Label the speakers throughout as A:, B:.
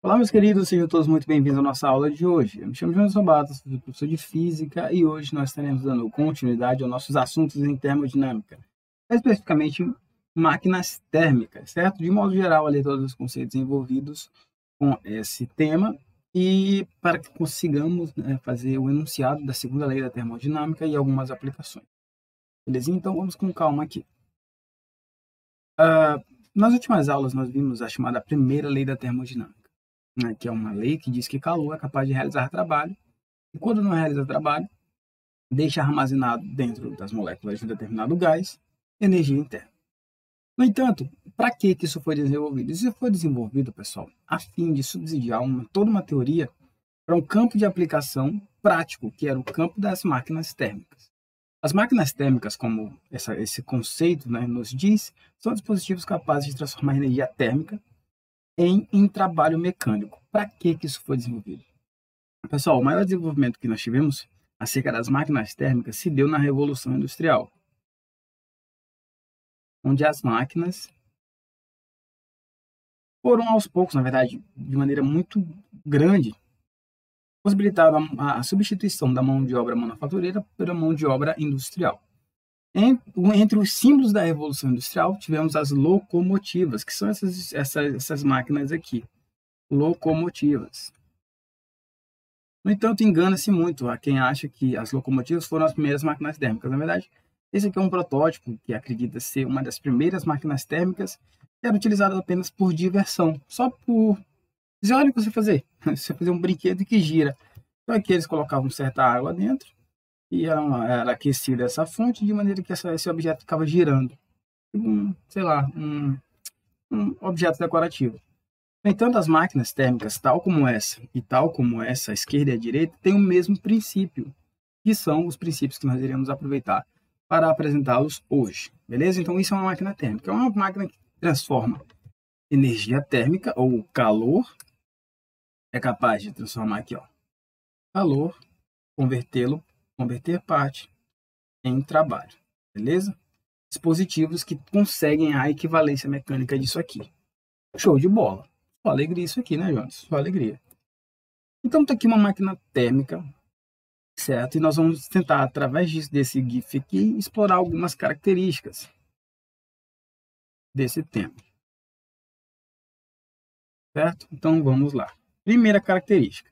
A: Olá, meus queridos, sejam todos muito bem-vindos à nossa aula de hoje. Eu me chamo João Sabato, sou professor de Física e hoje nós estaremos dando continuidade aos nossos assuntos em termodinâmica, especificamente máquinas térmicas, certo? De modo geral, ali todos os conceitos envolvidos com esse tema e para que consigamos fazer o enunciado da segunda lei da termodinâmica e algumas aplicações. Beleza? Então vamos com calma aqui. Nas últimas aulas nós vimos a chamada primeira lei da termodinâmica, né, que é uma lei que diz que calor é capaz de realizar trabalho, e quando não realiza trabalho, deixa armazenado dentro das moléculas de um determinado gás energia interna. No entanto, para que isso foi desenvolvido? Isso foi desenvolvido, pessoal, a fim de subsidiar toda uma teoria para um campo de aplicação prático, que era o campo das máquinas térmicas. As máquinas térmicas, como esse conceito, né, nos diz, são dispositivos capazes de transformar energia térmica em trabalho mecânico. Para que isso foi desenvolvido? Pessoal, o maior desenvolvimento que nós tivemos acerca das máquinas térmicas se deu na Revolução Industrial, onde as máquinas foram aos poucos, na verdade, de maneira muito grande, possibilitaram a substituição da mão de obra manufatureira pela mão de obra industrial. Entre os símbolos da Revolução Industrial, tivemos as locomotivas, que são essas máquinas aqui, locomotivas. No entanto, engana-se muito a quem acha que as locomotivas foram as primeiras máquinas térmicas. Na verdade, esse aqui é um protótipo que acredita ser uma das primeiras máquinas térmicas que era utilizada apenas por diversão, só por dizer, olha o que você fazer. Você fazer um brinquedo que gira. Então aqui eles colocavam certa água dentro e era aquecida essa fonte de maneira que esse objeto ficava girando. Sei lá, um objeto decorativo. No entanto, as máquinas térmicas, tal como essa e tal como essa, a esquerda e a direita, têm o mesmo princípio, que são os princípios que nós iremos aproveitar para apresentá-los hoje, beleza? Então, isso é uma máquina térmica. É uma máquina que transforma energia térmica, ou calor, é capaz de transformar aqui, ó, calor, converter parte em trabalho, beleza? Dispositivos que conseguem a equivalência mecânica disso aqui. Show de bola! Só alegria isso aqui, né, Jones? Só alegria. Então, está aqui uma máquina térmica, certo? E nós vamos tentar, através desse GIF aqui, explorar algumas características desse tema, certo? Então, vamos lá. Primeira característica.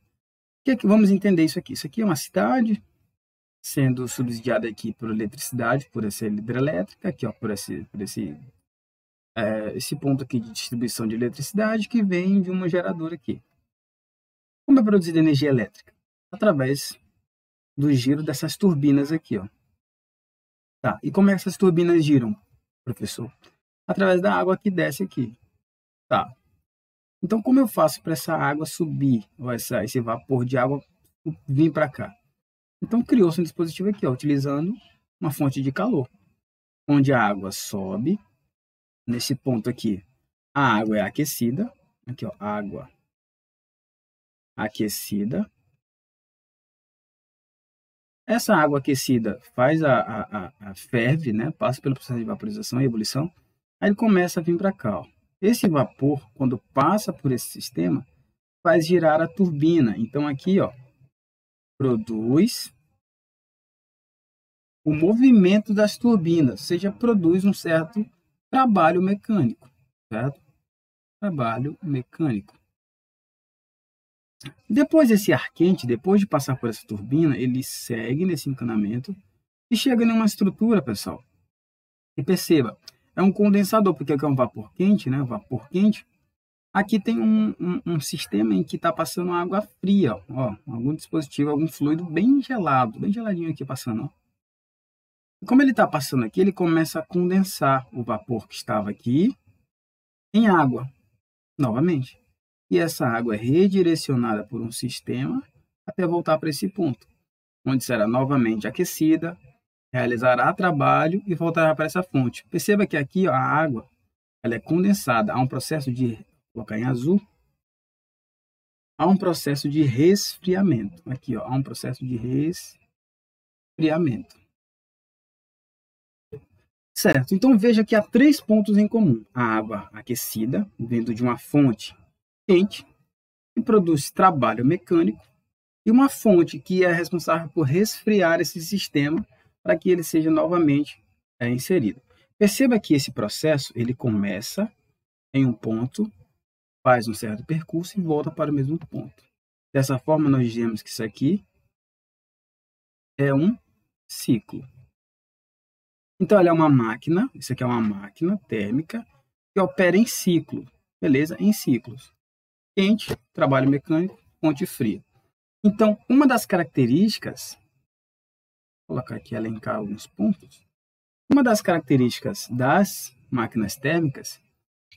A: Vamos entender isso aqui. Isso aqui é uma cidade sendo subsidiada aqui por eletricidade, por essa hidrelétrica, aqui, ó, por esse ponto aqui de distribuição de eletricidade que vem de uma geradora aqui. Como é produzida energia elétrica? Através do giro dessas turbinas aqui, ó. Tá, e como é que essas turbinas giram, professor? Através da água que desce aqui. Tá. Então, como eu faço para essa água subir, ou esse vapor de água vir para cá? Então, criou-se um dispositivo aqui, ó, utilizando uma fonte de calor, onde a água sobe, nesse ponto aqui, a água é aquecida, aqui, ó, água aquecida. Essa água aquecida faz a ferve, né? Passa pelo processo de vaporização e ebulição. Aí ele começa a vir para cá. Ó. Esse vapor, quando passa por esse sistema, faz girar a turbina. Então aqui, ó, produz o movimento das turbinas, ou seja, produz um certo trabalho mecânico, certo? Trabalho mecânico. Depois desse ar quente, depois de passar por essa turbina, ele segue nesse encanamento e chega em uma estrutura, pessoal. E perceba, é um condensador, porque aqui é um vapor quente, né? Vapor quente. Aqui tem um sistema em que está passando água fria, ó, algum dispositivo, algum fluido bem gelado, bem geladinho aqui passando. Ó. E como ele está passando aqui, ele começa a condensar o vapor que estava aqui em água, novamente. E essa água é redirecionada por um sistema até voltar para esse ponto, onde será novamente aquecida, realizará trabalho e voltará para essa fonte. Perceba que aqui ó, a água ela é condensada. Há um processo de, vou colocar em azul, há um processo de resfriamento. Aqui ó, há um processo de resfriamento. Certo, então veja que há 3 pontos em comum. A água aquecida, vindo de uma fonte quente, que produz trabalho mecânico, e uma fonte que é responsável por resfriar esse sistema para que ele seja novamente inserido. Perceba que esse processo ele começa em um ponto, faz um certo percurso e volta para o mesmo ponto. Dessa forma, nós dizemos que isso aqui é um ciclo. Então, ela é uma máquina, isso aqui é uma máquina térmica que opera em ciclo, beleza? Em ciclos. Quente, trabalho mecânico, fonte fria. Então, uma das características, vou colocar aqui, elencar alguns pontos. Uma das características das máquinas térmicas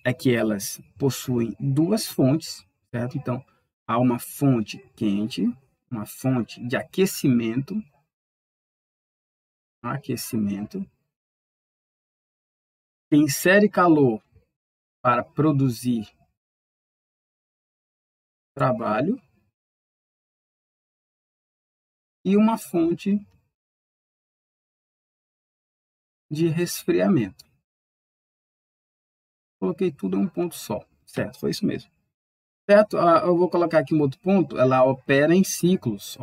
A: é que elas possuem duas fontes, certo? Então, há uma fonte quente, uma fonte de aquecimento, que insere calor para produzir trabalho, e uma fonte de resfriamento. Coloquei tudo em um ponto só, certo? Foi isso mesmo. Certo? Eu vou colocar aqui um outro ponto, ela opera em ciclos,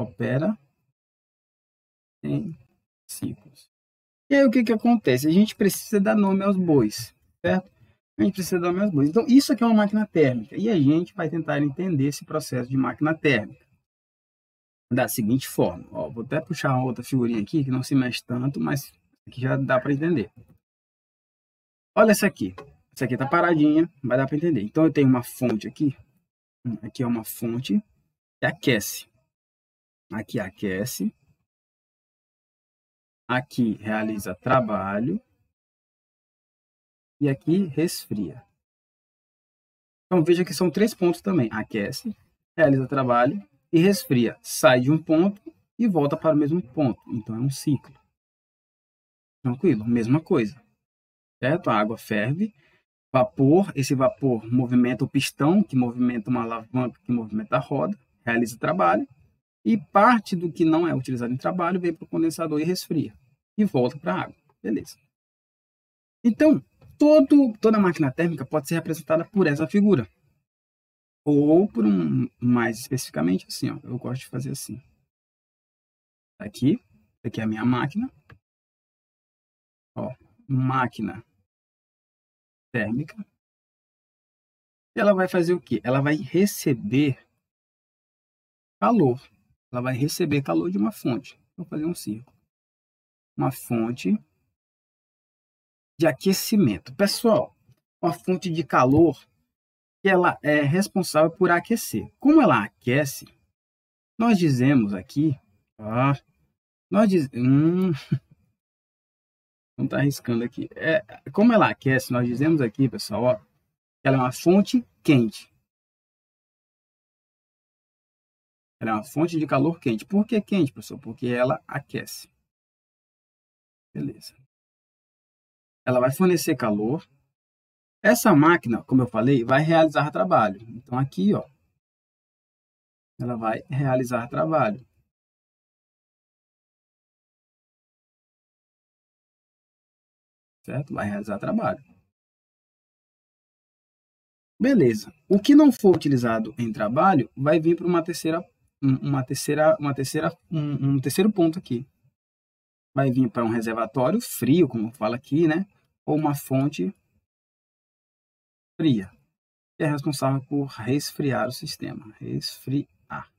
A: E aí o que acontece? A gente precisa dar nome aos bois, certo? A gente precisa dar nome aos bois. Então, isso aqui é uma máquina térmica, e a gente vai tentar entender esse processo de máquina térmica da seguinte forma. Ó, vou até puxar uma outra figurinha aqui, que não se mexe tanto, mas aqui já dá para entender. Olha essa aqui. Essa aqui está paradinha, vai dar para entender. Então, eu tenho uma fonte aqui. Aqui é uma fonte que aquece. Aqui aquece. Aqui realiza trabalho. E aqui resfria. Então, veja que são 3 pontos também. Aquece, realiza trabalho e resfria. Sai de um ponto e volta para o mesmo ponto. Então, é um ciclo. Tranquilo? Mesma coisa. Certo? A água ferve. Vapor, esse vapor movimenta o pistão, que movimenta uma alavanca, que movimenta a roda, realiza trabalho, e parte do que não é utilizado em trabalho vem para o condensador e resfria, e volta para a água. Beleza. Então, toda máquina térmica pode ser representada por essa figura, ou por mais especificamente assim, ó, eu gosto de fazer assim. Aqui é a minha máquina, ó, máquina térmica. Ela vai fazer o quê? Ela vai receber calor. Ela vai receber calor de uma fonte. Vou fazer um círculo. Uma fonte de aquecimento. Pessoal, uma fonte de calor que ela é responsável por aquecer. Como ela aquece, nós dizemos aqui, não está arriscando aqui. Como ela aquece, nós dizemos aqui, pessoal, ó, que ela é uma fonte quente. Ela é uma fonte de calor quente. Por que quente, pessoal? Porque ela aquece. Beleza. Ela vai fornecer calor. Essa máquina, como eu falei, vai realizar trabalho. Então, aqui, ó, ela vai realizar trabalho. Certo? Vai realizar trabalho. Beleza. O que não for utilizado em trabalho vai vir para um terceiro ponto aqui. Vai vir para um reservatório frio, como fala aqui, né? Ou uma fonte fria, que é responsável por resfriar o sistema. Resfriar.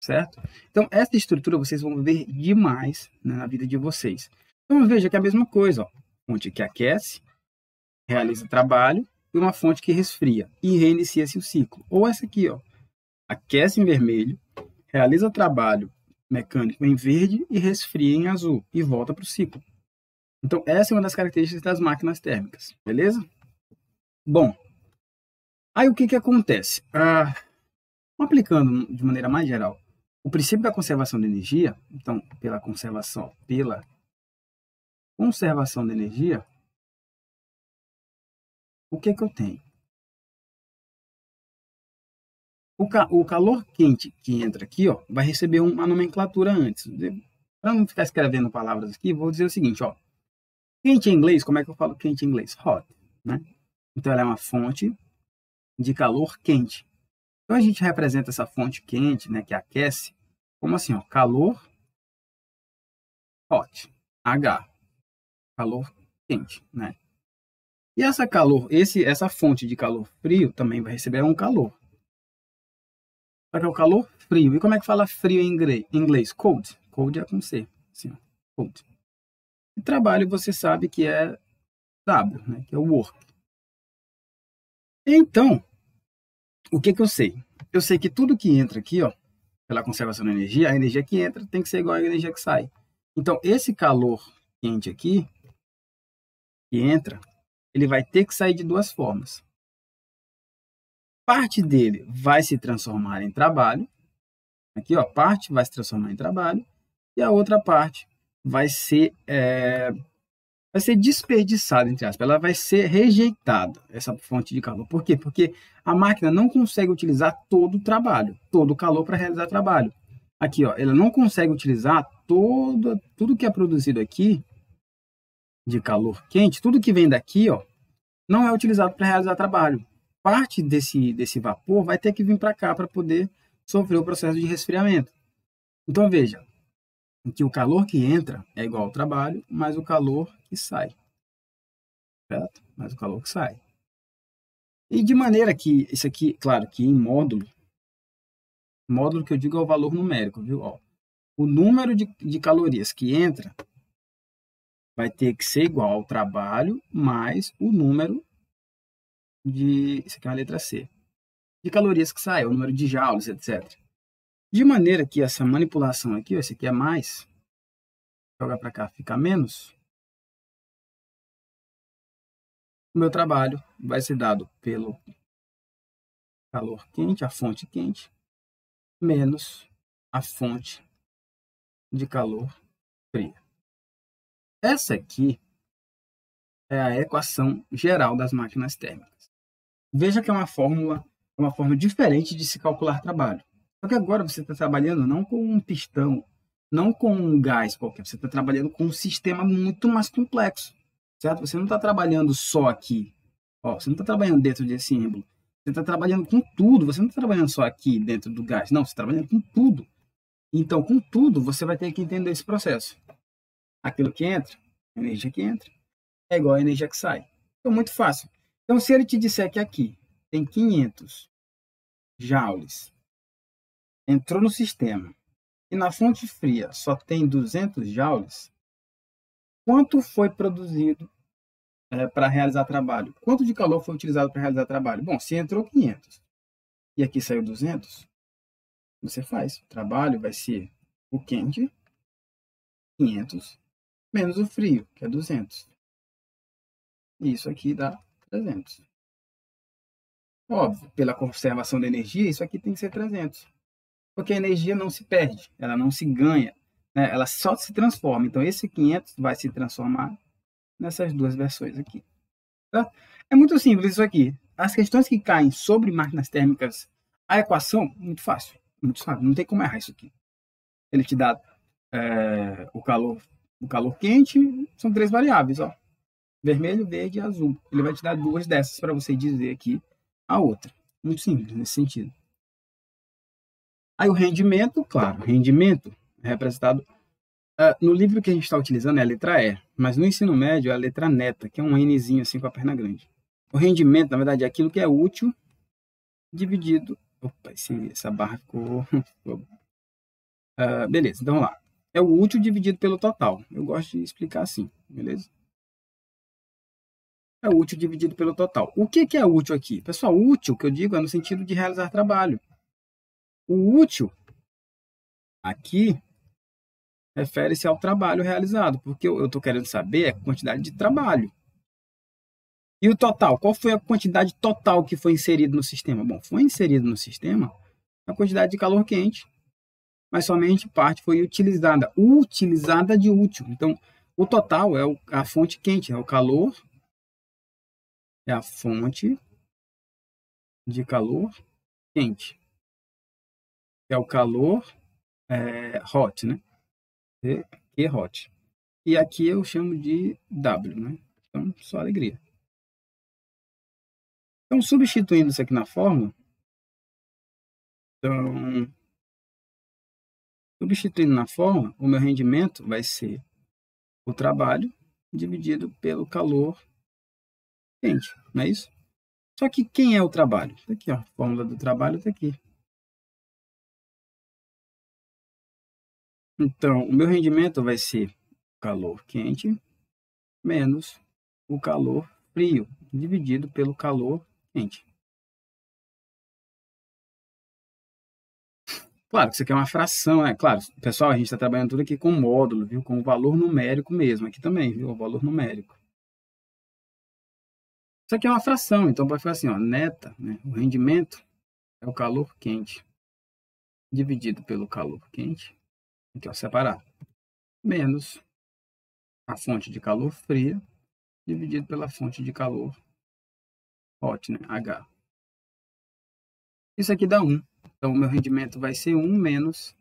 A: Certo? Então, essa estrutura vocês vão ver demais, né, na vida de vocês. Então, veja que é a mesma coisa. Ó. Fonte que aquece, realiza trabalho, e uma fonte que resfria e reinicia-se o ciclo. Ou essa aqui, ó, aquece em vermelho, realiza trabalho mecânico em verde e resfria em azul e volta para o ciclo. Então, essa é uma das características das máquinas térmicas, beleza? Bom, aí o que acontece? Aplicando de maneira mais geral o princípio da conservação de energia, então, pela conservação da energia, o que eu tenho? O calor quente que entra aqui, ó, vai receber uma nomenclatura antes. Para não ficar escrevendo palavras aqui, vou dizer o seguinte, ó. Quente em inglês, como é que eu falo quente em inglês? Hot, né? Então, ela é uma fonte de calor quente. Então, a gente representa essa fonte quente, né, que aquece, como assim, ó, calor, hot, H, calor quente, né? E essa fonte de calor frio também vai receber um calor. Só que é o calor frio. E como é que fala frio em inglês? Cold. Cold é com C. Assim, ó, cold. E trabalho você sabe que é W, né? Que é o work. Então, o que eu sei? Eu sei que tudo que entra aqui, ó, pela conservação da energia, a energia que entra tem que ser igual à energia que sai. Então, esse calor quente aqui, que entra, ele vai ter que sair de duas formas. Parte dele vai se transformar em trabalho. Aqui, ó, parte vai se transformar em trabalho. E a outra parte vai ser desperdiçada, entre aspas. Ela vai ser rejeitada, essa fonte de calor. Por quê? Porque a máquina não consegue utilizar todo o trabalho, todo o calor para realizar trabalho. Aqui, ó, ela não consegue utilizar tudo que é produzido aqui de calor quente, tudo que vem daqui, ó, não é utilizado para realizar trabalho. Parte desse vapor vai ter que vir para cá para poder sofrer o processo de resfriamento. Então, veja, que o calor que entra é igual ao trabalho, mais o calor que sai. Certo? Mais o calor que sai. E de maneira que, isso aqui, claro, que em módulo que eu digo é o valor numérico, viu? Ó, o número de calorias que entra vai ter que ser igual ao trabalho mais o número isso aqui é uma letra C, de calorias que sai, o número de joules, etc. De maneira que essa manipulação aqui, ó, esse aqui é mais, jogar para cá fica menos, o meu trabalho vai ser dado pelo calor quente, a fonte quente, menos a fonte de calor fria. Essa aqui é a equação geral das máquinas térmicas. Veja que é uma forma diferente de se calcular trabalho. Só que agora você está trabalhando não com um pistão, não com um gás qualquer, você está trabalhando com um sistema muito mais complexo, certo? Você não está trabalhando só aqui, ó, você não está trabalhando dentro desse símbolo, você está trabalhando com tudo, você não está trabalhando só aqui dentro do gás, não, você está trabalhando com tudo. Então, com tudo, você vai ter que entender esse processo. Aquilo que entra, a energia que entra, é igual à energia que sai. Então, muito fácil. Então, se ele te disser que aqui tem 500 joules, entrou no sistema, e na fonte fria só tem 200 joules, quanto foi produzido para realizar trabalho? Quanto de calor foi utilizado para realizar trabalho? Bom, se entrou 500 e aqui saiu 200, você faz. O trabalho vai ser o quente, 500, menos o frio, que é 200. Isso aqui dá 300. Óbvio, pela conservação da energia, isso aqui tem que ser 300. Porque a energia não se perde, ela não se ganha, né? Ela só se transforma. Então, esse 500 vai se transformar nessas duas versões aqui. Tá? É muito simples isso aqui. As questões que caem sobre máquinas térmicas, a equação, muito fácil. Muito fácil, não tem como errar isso aqui. Ele te dá o calor quente, são 3 variáveis, ó. Vermelho, verde e azul. Ele vai te dar 2 dessas para você dizer aqui a outra. Muito simples nesse sentido. Aí o rendimento, claro, rendimento é representado no livro que a gente está utilizando é a letra E, mas no ensino médio é a letra neta, que é um Nzinho assim com a perna grande. O rendimento, na verdade, é aquilo que é útil dividido. Opa, essa barra ficou. Beleza, então vamos lá. É o útil dividido pelo total. Eu gosto de explicar assim, beleza? É o útil dividido pelo total. O que é útil aqui? Pessoal, útil que eu digo é no sentido de realizar trabalho. O útil aqui refere-se ao trabalho realizado, porque eu estou querendo saber a quantidade de trabalho. E o total? Qual foi a quantidade total que foi inserida no sistema? Bom, foi inserido no sistema a quantidade de calor quente, mas somente parte foi utilizada. Utilizada de útil. Então, o total é a fonte quente, é o calor, é a fonte de calor quente. É o calor hot, né? Que hot. E aqui eu chamo de W, né? Então, só alegria. Então, substituindo isso aqui na fórmula, Então, substituindo na fórmula, o meu rendimento vai ser o trabalho dividido pelo calor quente, não é isso? Só que quem é o trabalho? Está aqui, ó, a fórmula do trabalho está aqui. Então, o meu rendimento vai ser o calor quente menos o calor frio, dividido pelo calor quente. Claro que isso aqui é uma fração, é claro. Pessoal, a gente está trabalhando tudo aqui com módulo, viu? Com o valor numérico mesmo, aqui também, viu? O valor numérico. Isso aqui é uma fração, então pode ficar assim, ó, neta, né? O rendimento é o calor quente dividido pelo calor quente, aqui ó, separar, menos a fonte de calor fria dividido pela fonte de calor hot, né? H. Isso aqui dá 1. Então, o meu rendimento vai ser 1 menos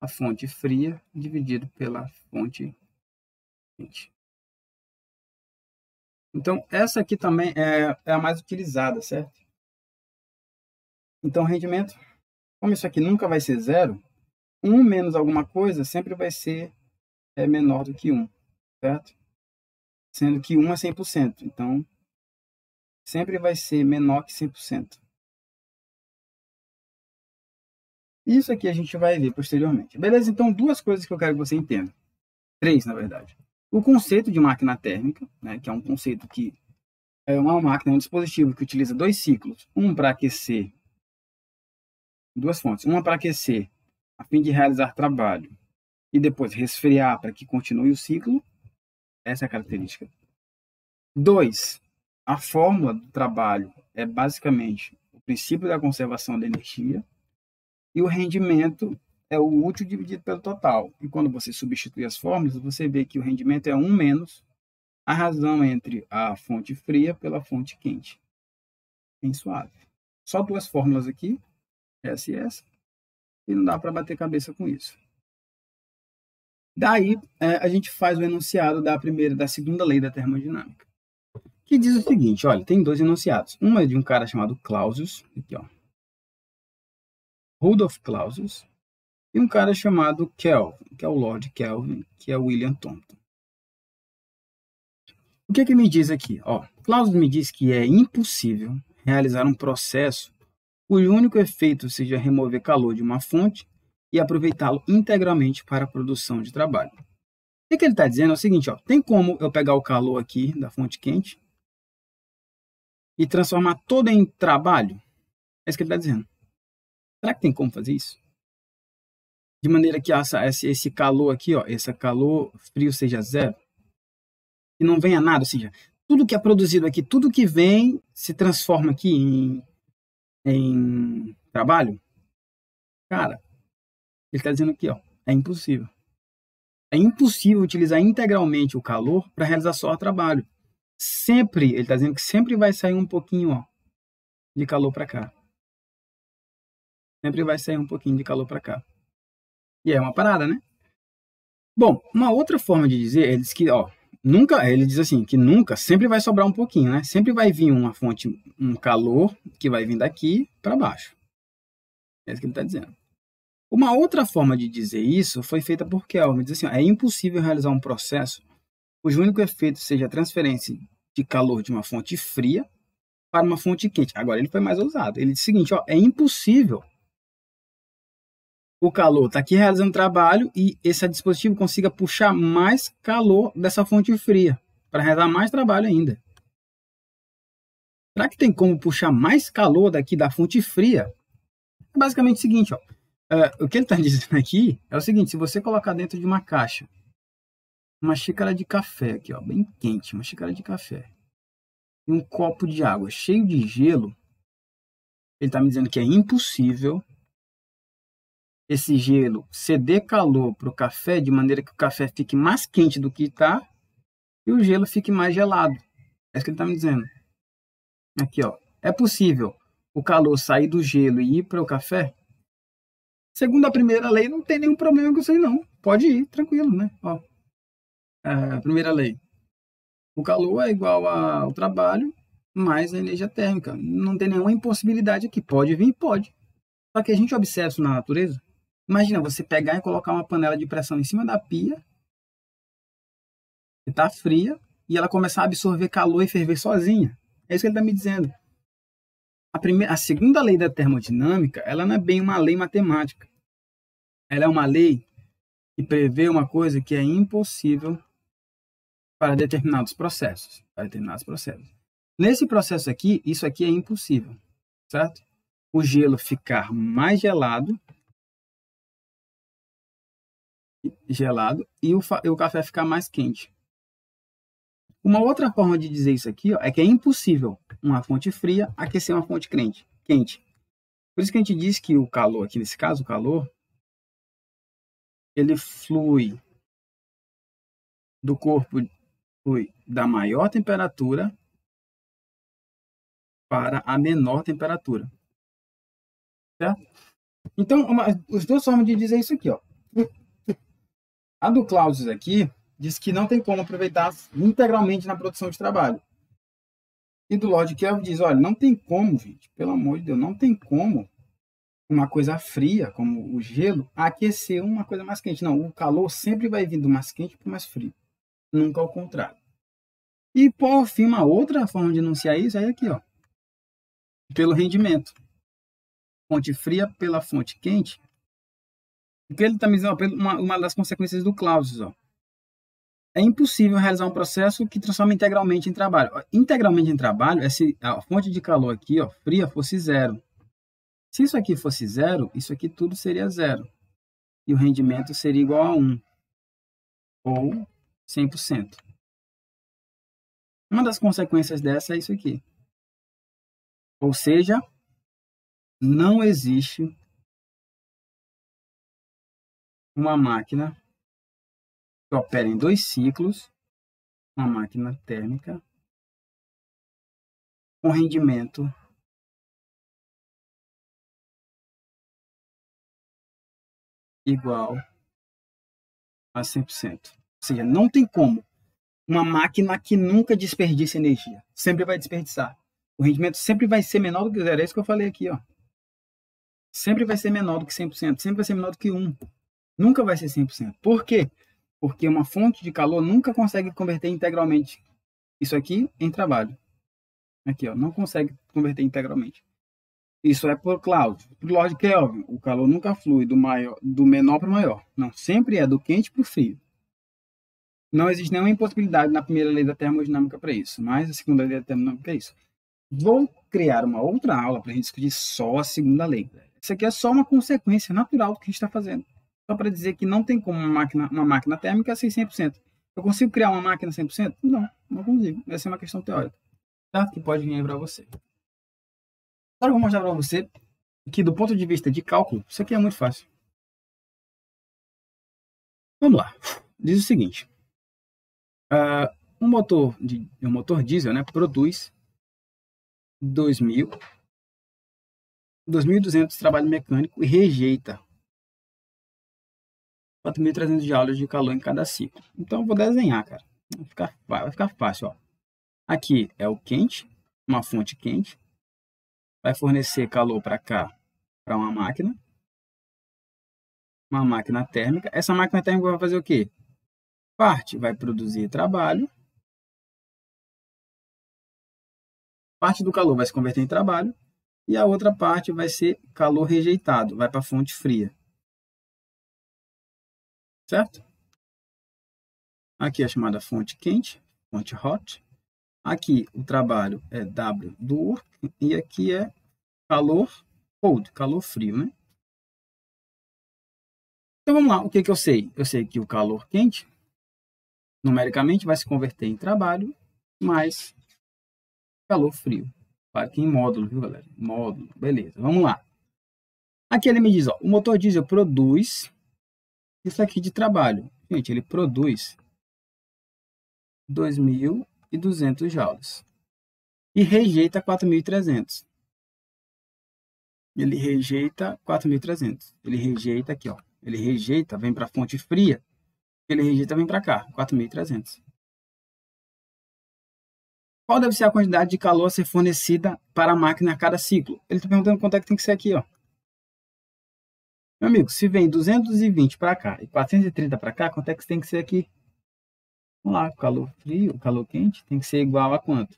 A: a fonte fria dividido pela fonte quente. Então, essa aqui também é a mais utilizada, certo? Então, rendimento, como isso aqui nunca vai ser zero, 1 menos alguma coisa sempre vai ser menor do que 1, certo? Sendo que 1 é 100%, então sempre vai ser menor que 100%. Isso aqui a gente vai ver posteriormente. Beleza? Então, duas coisas que eu quero que você entenda. 3, na verdade. O conceito de máquina térmica, né, que é um conceito que é uma máquina, um dispositivo que utiliza 2 ciclos. Um para aquecer, 2 fontes. Uma para aquecer, a fim de realizar trabalho, e depois resfriar para que continue o ciclo. Essa é a característica. 2, a fórmula do trabalho é basicamente o princípio da conservação da energia. E o rendimento é o útil dividido pelo total. E quando você substitui as fórmulas, você vê que o rendimento é 1 menos a razão entre a fonte fria pela fonte quente. Bem suave. Só 2 fórmulas aqui, essa e essa. E não dá para bater cabeça com isso. Daí, a gente faz o enunciado da segunda lei da termodinâmica. Que diz o seguinte, olha, tem 2 enunciados. Uma é de um cara chamado Clausius, aqui ó, Rudolf Clausius, e um cara chamado Kelvin, que é o Lord Kelvin, que é o William Thornton. O que me diz aqui? Ó, Clausius me diz que é impossível realizar um processo cujo único efeito seja remover calor de uma fonte e aproveitá-lo integralmente para a produção de trabalho. O que ele está dizendo é o seguinte, ó, tem como eu pegar o calor aqui da fonte quente e transformar todo em trabalho? É isso que ele está dizendo. Será que tem como fazer isso? De maneira que esse calor aqui, ó, esse calor frio seja zero, e não venha nada, ou seja, tudo que é produzido aqui, tudo que vem se transforma aqui em trabalho. Cara, ele está dizendo aqui, ó, é impossível. É impossível utilizar integralmente o calor para realizar só o trabalho. Sempre, ele está dizendo que sempre vai sair um pouquinho, ó, de calor para cá. Sempre vai sair um pouquinho de calor para cá. E é uma parada, né? Bom, uma outra forma de dizer, ele diz que, ó, nunca, ele diz assim, que nunca, sempre vai sobrar um pouquinho, né? Sempre vai vir uma fonte, um calor que vai vir daqui para baixo. É isso que ele está dizendo. Uma outra forma de dizer isso foi feita por Kelvin. Diz assim, ó, é impossível realizar um processo cujo único efeito seja a transferência de calor de uma fonte fria para uma fonte quente. Agora ele foi mais ousado. Ele diz o seguinte, ó, é impossível o calor está aqui realizando trabalho e esse dispositivo consiga puxar mais calor dessa fonte fria para realizar mais trabalho ainda. Será que tem como puxar mais calor daqui da fonte fria? É basicamente o seguinte, ó, o que ele está dizendo aqui é o seguinte, se você colocar dentro de uma caixa uma xícara de café aqui, ó, bem quente, uma xícara de café e um copo de água cheio de gelo, ele está me dizendo que é impossível esse gelo ceder calor para o café de maneira que o café fique mais quente do que está e o gelo fique mais gelado. É isso que ele está me dizendo. Aqui, ó. É possível o calor sair do gelo e ir para o café? Segundo a primeira lei, não tem nenhum problema com isso aí, não. Pode ir, tranquilo, né? Ó. A primeira lei. O calor é igual ao trabalho mais a energia térmica. Não tem nenhuma impossibilidade aqui. Pode vir? Pode. Só que a gente observa isso na natureza. Imagina você pegar e colocar uma panela de pressão em cima da pia, que está fria, e ela começar a absorver calor e ferver sozinha. É isso que ele está me dizendo. A segunda lei da termodinâmica, ela não é bem uma lei matemática. Ela é uma lei que prevê uma coisa que é impossível para determinados processos. Nesse processo aqui, isso aqui é impossível, certo? O gelo ficar mais gelado e o café ficar mais quente. Uma outra forma de dizer isso aqui, ó, é que é impossível uma fonte fria aquecer uma fonte quente. Por isso que a gente diz que o calor, aqui nesse caso, o calor, ele flui do corpo, flui da maior temperatura para a menor temperatura. Certo? Então, as duas formas de dizer isso aqui, ó. A do Clausius aqui diz que não tem como aproveitar integralmente na produção de trabalho. E do Lord Kelvin diz, olha, não tem como, gente, pelo amor de Deus, não tem como uma coisa fria, como o gelo, aquecer uma coisa mais quente. Não, o calor sempre vai vir do mais quente para o mais frio. Nunca ao contrário. E, por fim, uma outra forma de enunciar isso é aqui, ó. Pelo rendimento. Fonte fria pela fonte quente. Porque ele está me dizendo, uma das consequências do Clausius, ó. É impossível realizar um processo que transforma integralmente em trabalho. Integralmente em trabalho é se a fonte de calor aqui, ó, fria, fosse zero. Se isso aqui fosse zero, isso aqui tudo seria zero. E o rendimento seria igual a 1. Ou 100%. Uma das consequências dessa é isso aqui. Ou seja, não existe uma máquina que opera em 2 ciclos, uma máquina térmica, com rendimento igual a 100%. Ou seja, não tem como uma máquina que nunca desperdiça energia. Sempre vai desperdiçar. O rendimento sempre vai ser menor do que zero. É isso que eu falei aqui, ó. Sempre vai ser menor do que 100%. Sempre vai ser menor do que 1. Nunca vai ser 100%. Por quê? Porque uma fonte de calor nunca consegue converter integralmente isso aqui em trabalho. Aqui, ó, não consegue converter integralmente. Isso é por Clausius. Por Lord Kelvin, o calor nunca flui do menor para o maior. Não, sempre é do quente para o frio. Não existe nenhuma impossibilidade na primeira lei da termodinâmica para isso, mas a segunda lei da termodinâmica é isso. Vou criar uma outra aula para a gente discutir só a segunda lei. Isso aqui é só uma consequência natural do que a gente está fazendo. Só para dizer que não tem como uma máquina térmica ser 100%. Eu consigo criar uma máquina 100%? Não, não consigo. Essa é uma questão teórica. Tá? Que pode vir aí para você. Agora eu vou mostrar para você que do ponto de vista de cálculo, isso aqui é muito fácil. Vamos lá. Diz o seguinte. Um motor diesel, né, produz 2.200 de trabalho mecânico e rejeita 4.300 joules de calor em cada ciclo. Então, eu vou desenhar, cara. Vai ficar fácil, ó. Aqui é o quente, uma fonte quente. Vai fornecer calor para cá, para uma máquina térmica. Essa máquina térmica vai fazer o quê? Parte vai produzir trabalho. Parte do calor vai se converter em trabalho. E a outra parte vai ser calor rejeitado, vai para a fonte fria. Certo? Aqui é a chamada fonte quente, fonte hot. Aqui o trabalho é W do work e aqui é calor cold, calor frio, né? Então vamos lá, o que eu sei? Eu sei que o calor quente, numericamente, vai se converter em trabalho mais calor frio. Claro que em módulo, viu, galera? Módulo, beleza, vamos lá. Aqui ele me diz, ó, o motor diesel produz isso aqui de trabalho. Gente, ele produz 2.200 joules e rejeita 4.300. Ele rejeita 4.300. Ele rejeita aqui, ó. Ele rejeita, vem para a fonte fria. Ele rejeita, vem para cá, 4.300. Qual deve ser a quantidade de calor a ser fornecida para a máquina a cada ciclo? Ele está perguntando quanto é que tem que ser aqui, ó. Meu amigo, se vem 220 para cá e 430 para cá, quanto é que tem que ser aqui? Vamos lá, o calor frio, o calor quente, tem que ser igual a quanto?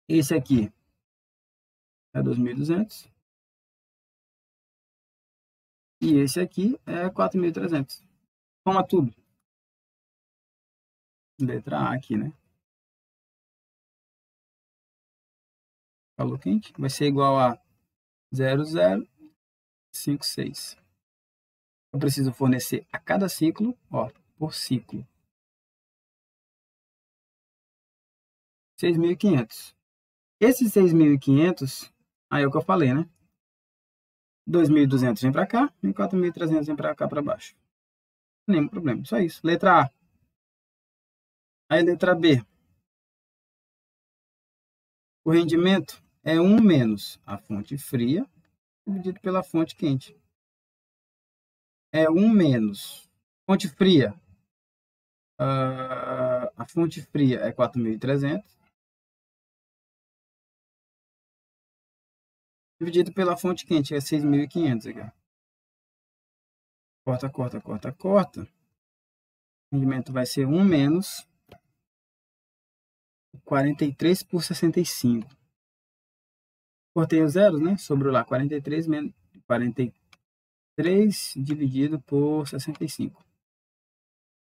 A: Esse aqui é 2.200 e esse aqui é 4.300. Toma tudo. Letra A aqui, né? Calor quente vai ser igual a 0,056. Eu preciso fornecer a cada ciclo, ó, por ciclo, 6.500. Esses 6.500, aí é o que eu falei, né? 2.200 vem para cá e 4.300 vem para cá para baixo. Nenhum problema, só isso. Letra A. Aí letra B. O rendimento é 1 menos a fonte fria dividido pela fonte quente. É 1 menos fonte fria. A fonte fria é 4.300 dividido pela fonte quente, é 6.500 aqui. Corta, corta, corta, corta. O rendimento vai ser 1 menos 43 por 65. Cortei os zeros, né? Sobrou lá 43 menos 43 dividido por 65.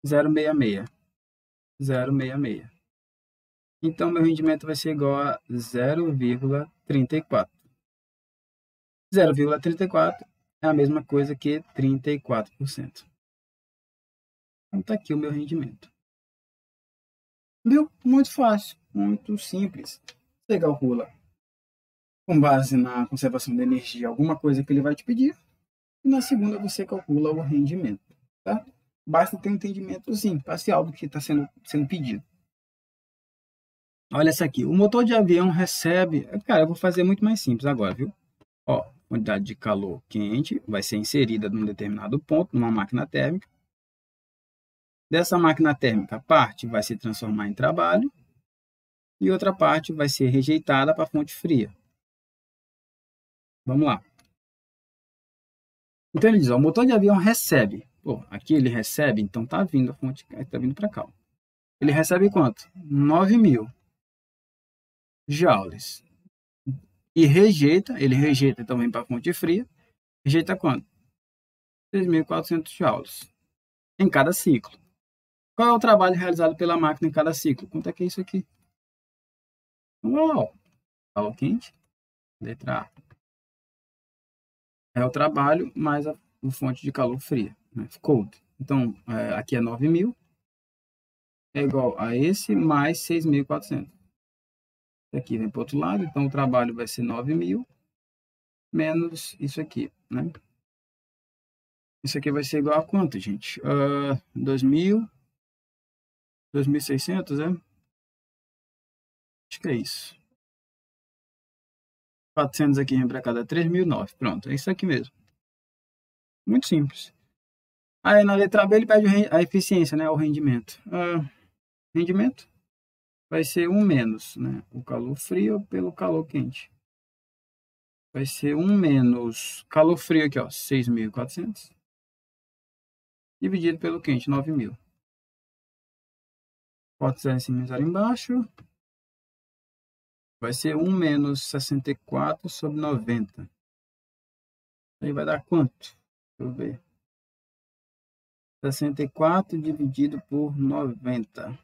A: 0,66. 0,66. Então, meu rendimento vai ser igual a 0,34. 0,34 é a mesma coisa que 34%. Então, está aqui o meu rendimento. Viu? Muito fácil, muito simples. Você calcula com base na conservação de energia alguma coisa que ele vai te pedir. E na segunda você calcula o rendimento. Tá? Basta ter um entendimento, sim, parcial do que está sendo pedido. Olha essa aqui. O motor de avião recebe... Cara, eu vou fazer muito mais simples agora, viu? Ó, quantidade de calor quente vai ser inserida num determinado ponto, numa máquina térmica. Dessa máquina térmica, parte vai se transformar em trabalho e outra parte vai ser rejeitada para a fonte fria. Vamos lá. Então ele diz, ó, o motor de avião recebe. Pô, aqui ele recebe, então está vindo a fonte, está vindo para cá. Ó. Ele recebe quanto? 9.000 joules. E rejeita, ele rejeita também para a fonte fria. Rejeita quanto? 6.400 joules em cada ciclo. Qual é o trabalho realizado pela máquina em cada ciclo? Quanto é que é isso aqui? Uau! Calor quente, letra A. É o trabalho mais a fonte de calor fria, né? Cold. Então, aqui é 9.000. É igual a esse mais 6.400. Aqui vem para o outro lado, então o trabalho vai ser 9.000 menos isso aqui, né? Isso aqui vai ser igual a quanto, gente? 2.000, 2.600, é? Acho que é isso. 400 aqui vem para cada 3.009. Pronto, é isso aqui mesmo. Muito simples. Aí na letra B ele pede a eficiência, né? O rendimento. Rendimento vai ser 1 menos, né? O calor frio pelo calor quente. Vai ser 1 menos calor frio aqui, ó, 6.400. Dividido pelo quente, 9.000. Bota 0 em cima e 0 embaixo. Vai ser 1 menos 64 sobre 90. Aí vai dar quanto? Deixa eu ver. 64 dividido por 90.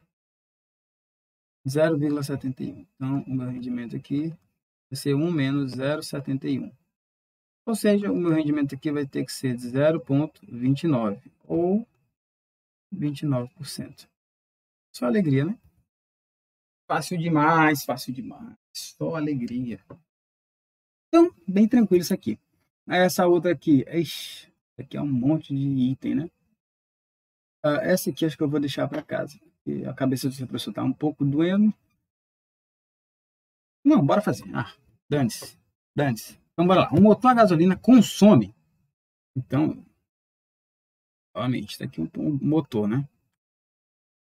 A: 0,71. Então, o meu rendimento aqui vai ser 1 menos 0,71. Ou seja, o meu rendimento aqui vai ter que ser de 0,29 ou 29%. Só alegria, né? Fácil demais, fácil demais. Só alegria. Então, bem tranquilo isso aqui. Essa outra aqui, ixi, aqui é um monte de item, né? Essa aqui acho que eu vou deixar para casa. Porque a cabeça do seu professor está um pouco doendo. Não, bora fazer. Dane-se. Dane-se. Então, bora lá. Um motor a gasolina consome. Então, novamente, está aqui um motor, né?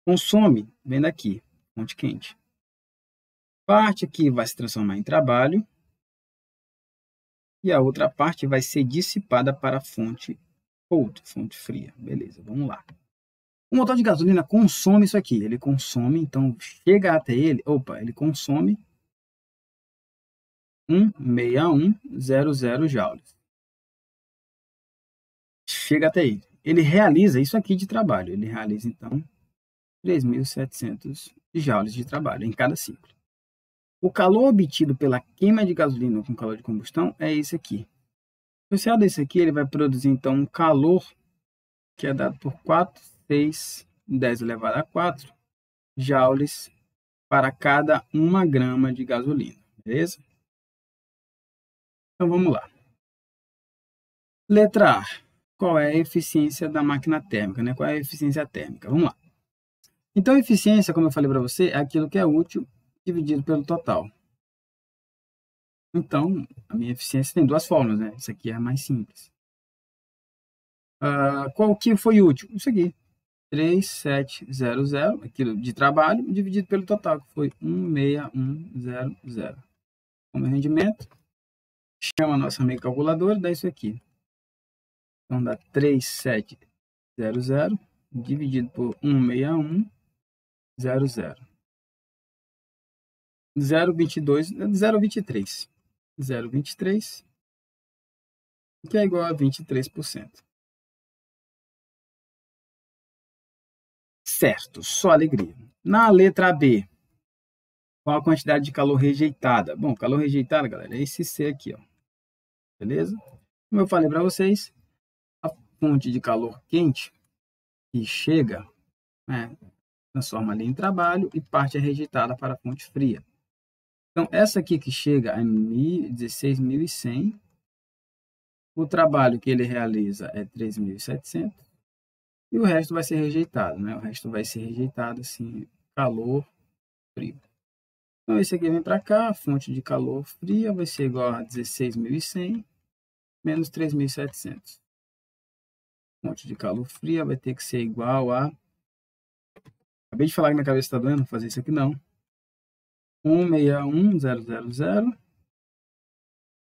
A: Consome, vem daqui, fonte quente. Parte aqui vai se transformar em trabalho. e a outra parte vai ser dissipada para a fonte cold, fonte fria. Beleza, vamos lá. O motor de gasolina consome isso aqui. Ele consome, então chega até ele, ele consome 16100 joules. Chega até ele. Ele realiza isso aqui de trabalho. Ele realiza, então, 3.700 joules de trabalho em cada ciclo. O calor obtido pela queima de gasolina com calor de combustão é esse aqui. Associado a esse aqui, ele vai produzir, então, um calor que é dado por 4, 6, 10 elevado a 4 joules para cada 1 grama de gasolina. Beleza? Então, vamos lá. Letra A. Qual é a eficiência da máquina térmica, né? Qual é a eficiência térmica? Vamos lá. Então, a eficiência, como eu falei para você, é aquilo que é útil dividido pelo total. Então, a minha eficiência tem duas fórmulas, né? Isso aqui é a mais simples. Qual que foi útil? Isso aqui. 3.700, aquilo de trabalho, dividido pelo total, que foi 1.6100. Como rendimento, chama a nossa amiga calculadora, dá isso aqui. Então, dá 3.700 dividido por 1.6100. 0,23. 0,23, que é igual a 23%. Certo, só alegria. Na letra B, qual a quantidade de calor rejeitada? Bom, calor rejeitado, galera, é esse C aqui, ó. Beleza? Como eu falei para vocês, a fonte de calor quente que chega, né, transforma ali em trabalho e parte é rejeitada para a fonte fria. Então, essa aqui que chega é 16.100. O trabalho que ele realiza é 3.700. E o resto vai ser rejeitado, né? O resto vai ser rejeitado, assim, calor frio. Então, esse aqui vem para cá, a fonte de calor fria vai ser igual a 16.100 menos 3.700. Fonte de calor fria vai ter que ser igual a... Acabei de falar que minha cabeça está doendo, não vou fazer isso aqui não. 1.61.000.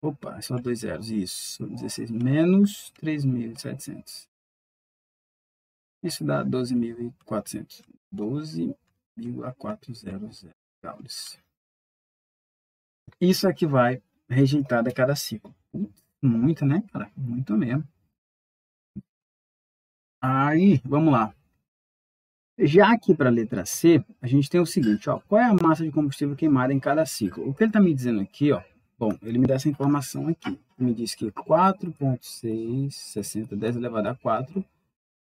A: Opa, só 2 zeros, isso. 16 menos 3.700. Isso dá 12.400. 12,400 joules. Isso aqui vai rejeitado a cada ciclo. Muito, né, cara? Muito mesmo. Aí, vamos lá. Já aqui para a letra C, a gente tem o seguinte, ó. Qual é a massa de combustível queimada em cada ciclo? O que ele está me dizendo aqui, ó. Bom, ele me dá essa informação aqui. Ele me diz que 4,660, 10 elevado a 4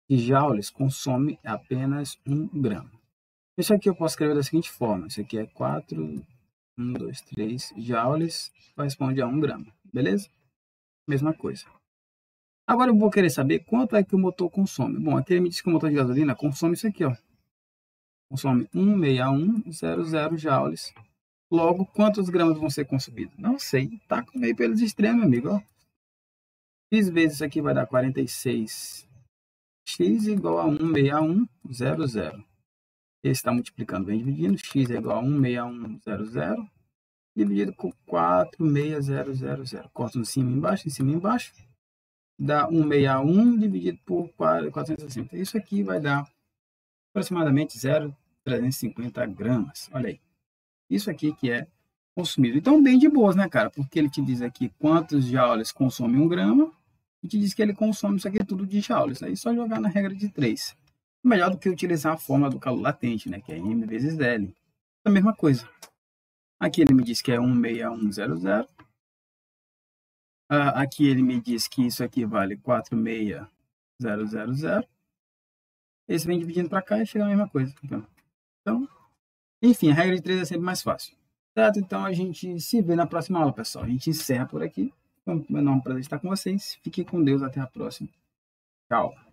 A: de joules consome apenas 1 grama. Isso aqui eu posso escrever da seguinte forma. Isso aqui é 3 joules, corresponde a 1 grama. Beleza? Mesma coisa. Agora eu vou querer saber quanto é que o motor consome. Bom, aqui ele me diz que o motor de gasolina consome isso aqui, ó. Consome 1.6100 joules. Logo, quantos gramas vão ser consumidos? Não sei. Tá meio pelos extremos, amigo. Ó. X vezes isso aqui vai dar 46. X igual a 1.6100. Esse está multiplicando, vem dividindo. X é igual a 1.6100. Dividido por 4.6000. Corta em cima e embaixo, em cima e embaixo. Dá 161 dividido por 460. Isso aqui vai dar aproximadamente 0,350 gramas. Olha aí. Isso aqui que é consumido. Então, bem de boas, né, cara? Porque ele te diz aqui quantos joules consome 1 grama e te diz que ele consome isso aqui tudo de joules. Aí é só jogar na regra de 3. Melhor do que utilizar a fórmula do calor latente, né? Que é M vezes L. É a mesma coisa. Aqui ele me diz que é 1.6100. Aqui ele me diz que isso aqui vale 4.6000. Esse vem dividindo para cá e chega a mesma coisa. Então, enfim, a regra de 3 é sempre mais fácil. Certo? Então, a gente se vê na próxima aula, pessoal. A gente encerra por aqui. Foi um enorme prazer estar com vocês. Fiquem com Deus. Até a próxima. Tchau.